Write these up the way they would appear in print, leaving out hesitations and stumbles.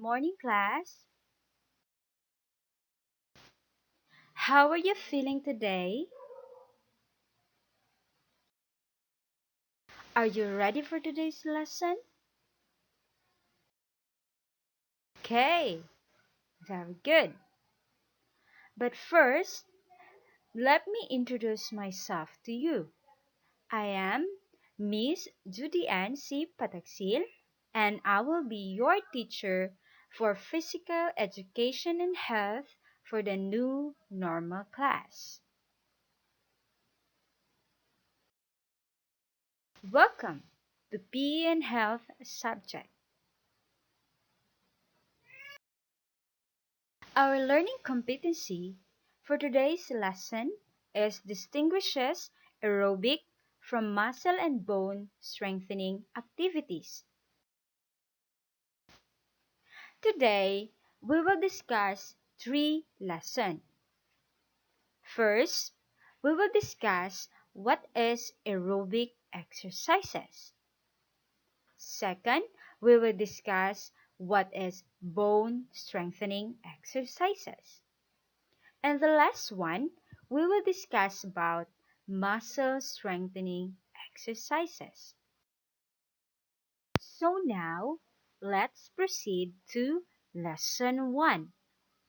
morning, class. How are you feeling today? Are you ready for today's lesson? Okay, very good. But first, let me introduce myself to you. I am Miss Judy Ann C. Pataksil, and I will be your teacher for Physical Education and Health for the new normal class. Welcome to P.E and Health subject. Our learning competency for today's lesson is distinguishes aerobic from muscle and bone strengthening activities. Today, we will discuss three lessons. First, we will discuss what is aerobic exercises. Second, we will discuss what is bone strengthening exercises. And the last one, we will discuss about muscle strengthening exercises. So now, let's proceed to lesson 1,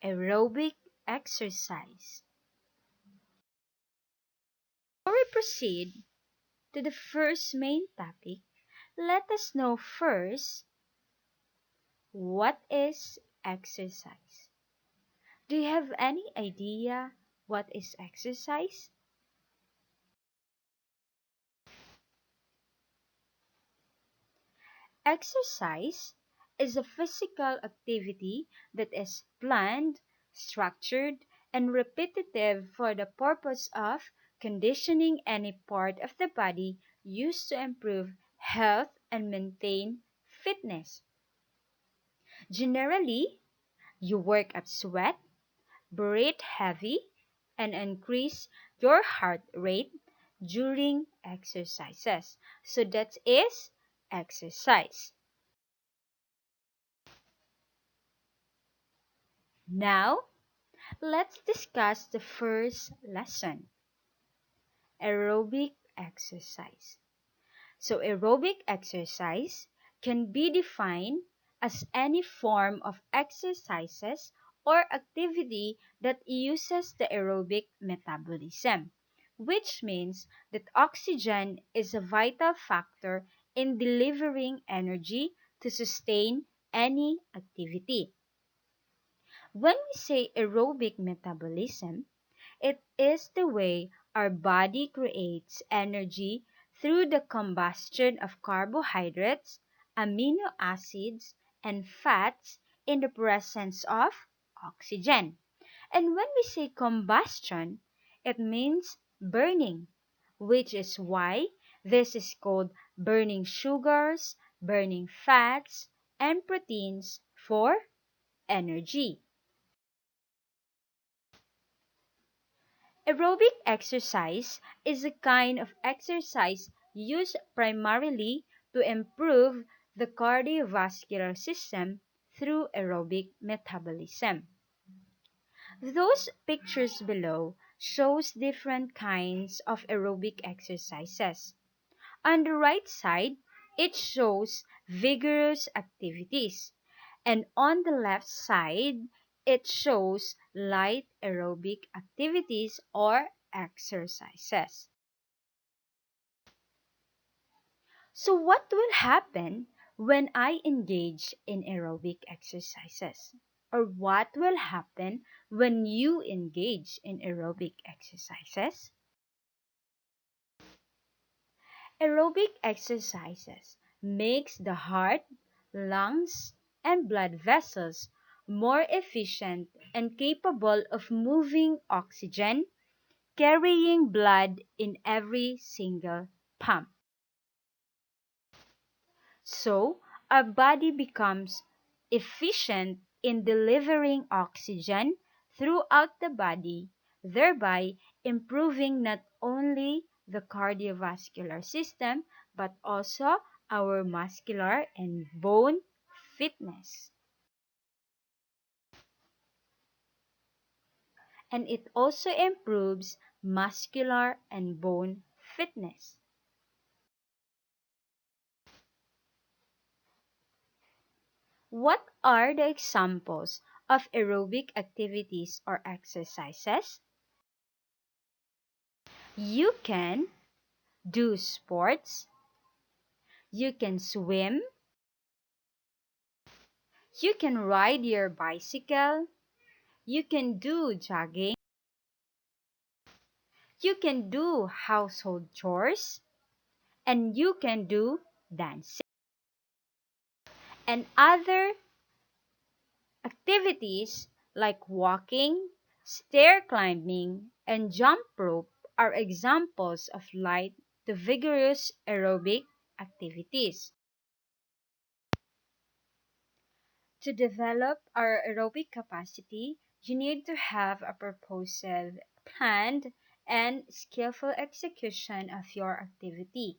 aerobic exercise. Before we proceed to the first main topic, let us know first what is exercise. Do you have any idea what is exercise? Exercise is a physical activity that is planned, structured, and repetitive for the purpose of conditioning any part of the body used to improve health and maintain fitness. Generally, you work up sweat, breathe heavy, and increase your heart rate during exercises. So that is exercise. Now, let's discuss the first lesson, aerobic exercise. So, aerobic exercise can be defined as any form of exercises or activity that uses the aerobic metabolism, which means that oxygen is a vital factor in delivering energy to sustain any activity. When we say aerobic metabolism, it is the way our body creates energy through the combustion of carbohydrates, amino acids, and fats in the presence of oxygen. And when we say combustion, it means burning, which is why this is called burning sugars, burning fats, and proteins for energy. Aerobic exercise is a kind of exercise used primarily to improve the cardiovascular system through aerobic metabolism. Those pictures below shows different kinds of aerobic exercises. On the right side, it shows vigorous activities, and on the left side, it shows light aerobic activities or exercises. So what will happen when I engage in aerobic exercises? Or what will happen when you engage in aerobic exercises? Aerobic exercises makes the heart, lungs, and blood vessels more efficient and capable of moving oxygen, carrying blood in every single pump. So, our body becomes efficient in delivering oxygen throughout the body, thereby improving not only the cardiovascular system but also our muscular and bone fitness. and it also improves muscular and bone fitness. What are the examples of aerobic activities or exercises? You can do sports, you can swim, you can ride your bicycle, you can do jogging, you can do household chores, and you can do dancing. And other activities like walking, stair climbing, and jump rope are examples of light to vigorous aerobic activities. To develop our aerobic capacity, you need to have a purposive, planned, and skillful execution of your activity.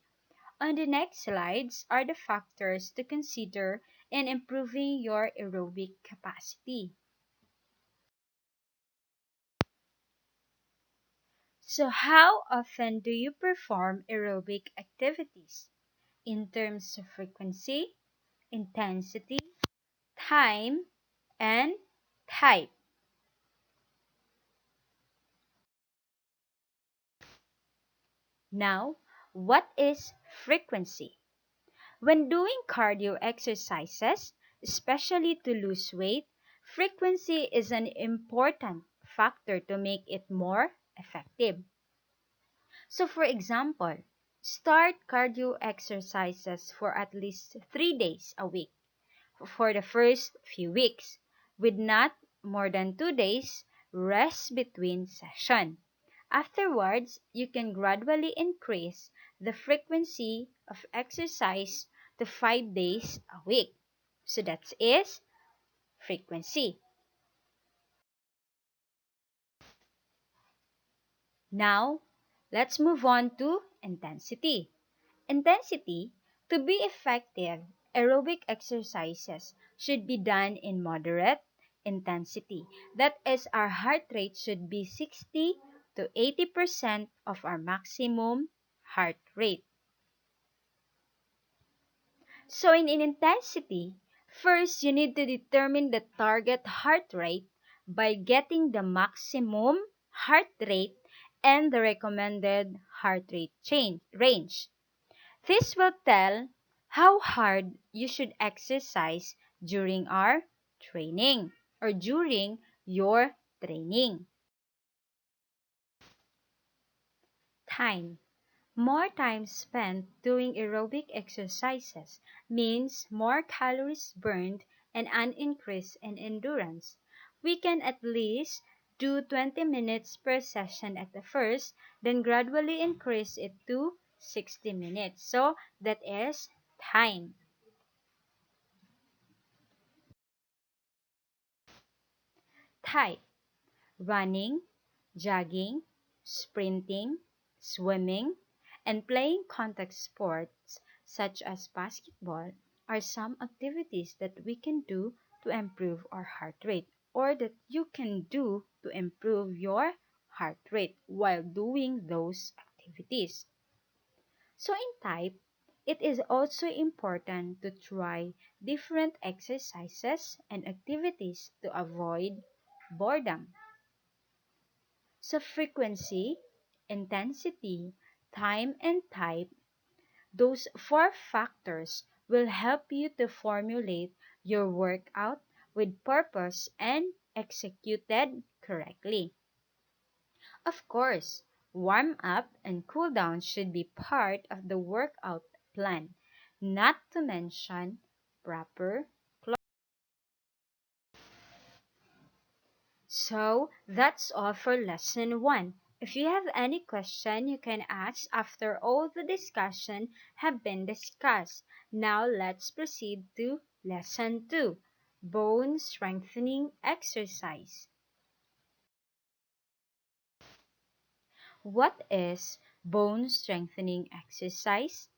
On the next slides are the factors to consider in improving your aerobic capacity. So, how often do you perform aerobic activities? In terms of frequency, intensity, time, and type. Now, what is frequency? When doing cardio exercises, especially to lose weight, frequency is an important factor to make it more effective. So, for example, start cardio exercises for at least 3 days a week for the first few weeks, with not more than 2 days rest between sessions. Afterwards, you can gradually increase the frequency of exercise to 5 days a week. So that is frequency. Now, let's move on to intensity. Intensity, to be effective, aerobic exercises should be done in moderate intensity. That is, our heart rate should be 60 to 80% of our maximum heart rate. So in intensity, first you need to determine the target heart rate by getting the maximum heart rate and the recommended heart rate range. This will tell how hard you should exercise during our training or during your training. Time. More time spent doing aerobic exercises means more calories burned and an increase in endurance. We can at least do 20 minutes per session at the first, then gradually increase it to 60 minutes. So that is time. Type: running, jogging, sprinting, swimming, and playing contact sports such as basketball are some activities that we can do to improve our heart rate, or that you can do to improve your heart rate while doing those activities. So in type, it is also important to try different exercises and activities to avoid boredom. So frequency, intensity, time, and type, those four factors will help you to formulate your workout with purpose and executed correctly. Of course, warm up and cool down should be part of the workout plan, not to mention proper. So that's all for lesson 1. If you have any question, you can ask after all the discussion have been discussed. Now let's proceed to lesson 2, bone strengthening exercise. What is bone strengthening exercise?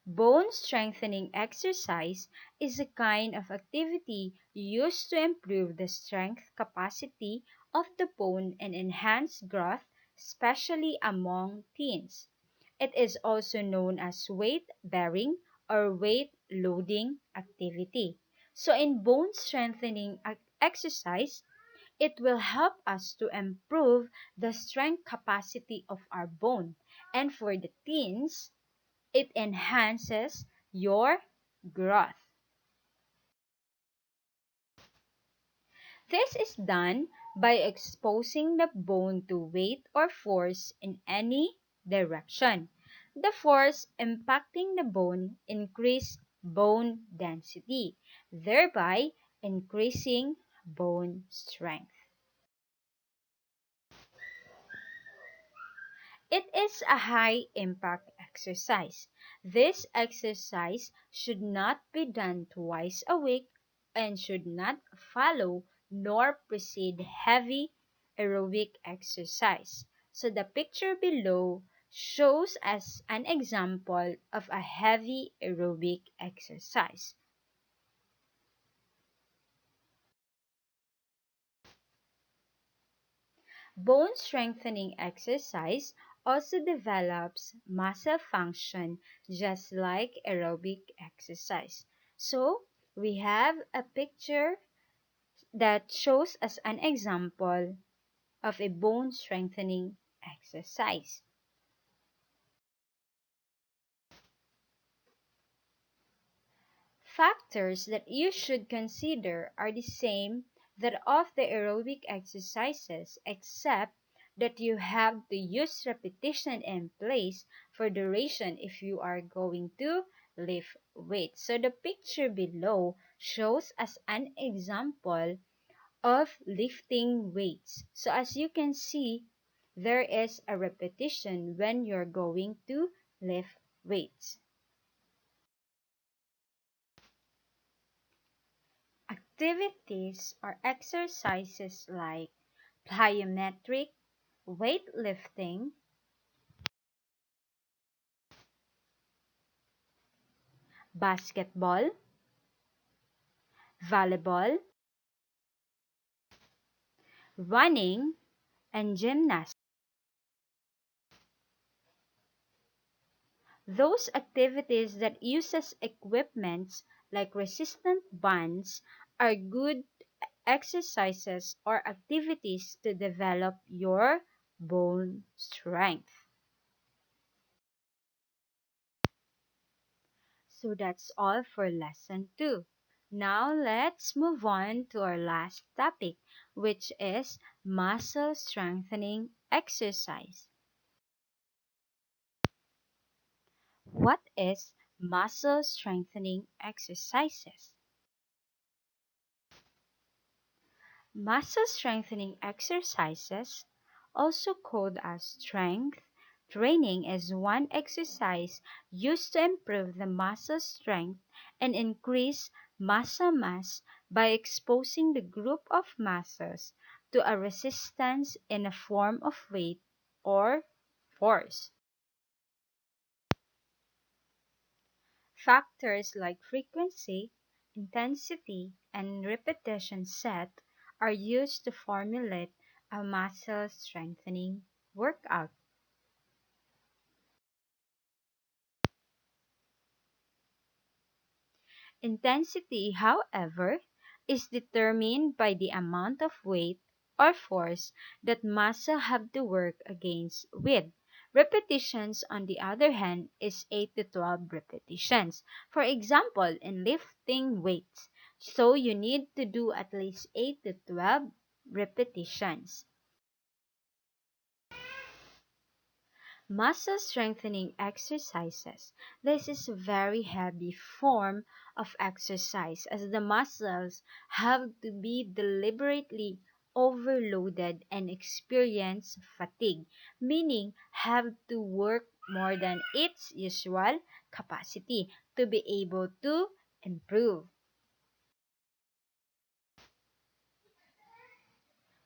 Bone strengthening exercise is a kind of activity used to improve the strength capacity of the bone and enhance growth, especially among teens. It is also known as weight bearing or weight loading activity. So, in bone strengthening exercise, it will help us to improve the strength capacity of our bone. And for the teens, it enhances your growth. This is done by exposing the bone to weight or force in any direction. The force impacting the bone increases bone density, thereby increasing bone strength. It is a high impact exercise. This exercise should not be done twice a week and should not follow nor precede heavy aerobic exercise. So the picture below shows us an example of a heavy aerobic exercise. Bone strengthening exercise also develops muscle function just like aerobic exercise. So, we have a picture that shows us an example of a bone strengthening exercise. Factors that you should consider are the same that of the aerobic exercises, except that you have to use repetition in place for duration if you are going to lift weights. So the picture below shows us an example of lifting weights. So as you can see, there is a repetition when you're going to lift weights. Activities or exercises like plyometric, weightlifting, basketball, volleyball, running, and gymnastics. Those activities that uses equipments like resistant bands are good exercises or activities to develop your bone strength. So that's all for lesson 2. Now let's move on to our last topic, which is muscle strengthening exercise. What is muscle strengthening exercises? Muscle strengthening exercises, also called as strength training, is one exercise used to improve the muscle strength and increase muscle mass by exposing the group of muscles to a resistance in a form of weight or force. Factors like frequency, intensity, and repetition set are used to formulate a muscle strengthening workout. Intensity, however, is determined by the amount of weight or force that muscle have to work against with. Repetitions, on the other hand, is 8 to 12 repetitions. For example, in lifting weights, so you need to do at least 8 to 12 repetitions. Muscle strengthening exercises. This is a very heavy form of exercise as the muscles have to be deliberately overloaded and experience fatigue, meaning have to work more than its usual capacity to be able to improve.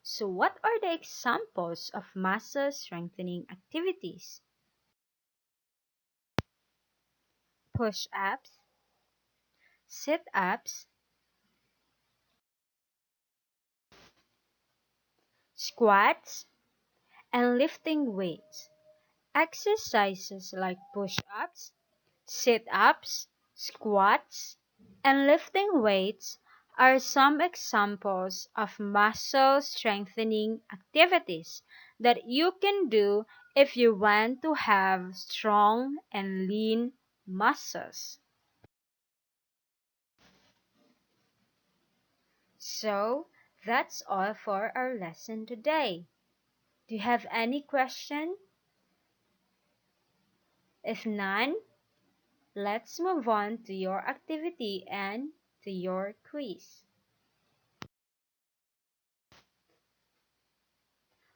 So what are the examples of muscle strengthening activities? push-ups, sit-ups, squats, and lifting weights. Exercises like push-ups, sit-ups, squats, and lifting weights are some examples of muscle strengthening activities that you can do if you want to have strong and lean muscles. So, that's all for our lesson today. Do you have any question? If none, let's move on to your activity and to your quiz.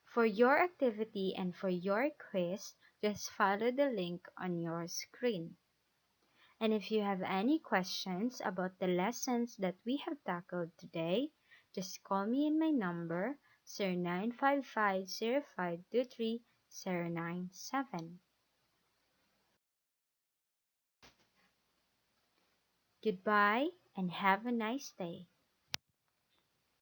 For your activity and for your quiz, just follow the link on your screen. And if you have any questions about the lessons that we have tackled today, just call me in my number 0955-0523-097. Goodbye and have a nice day.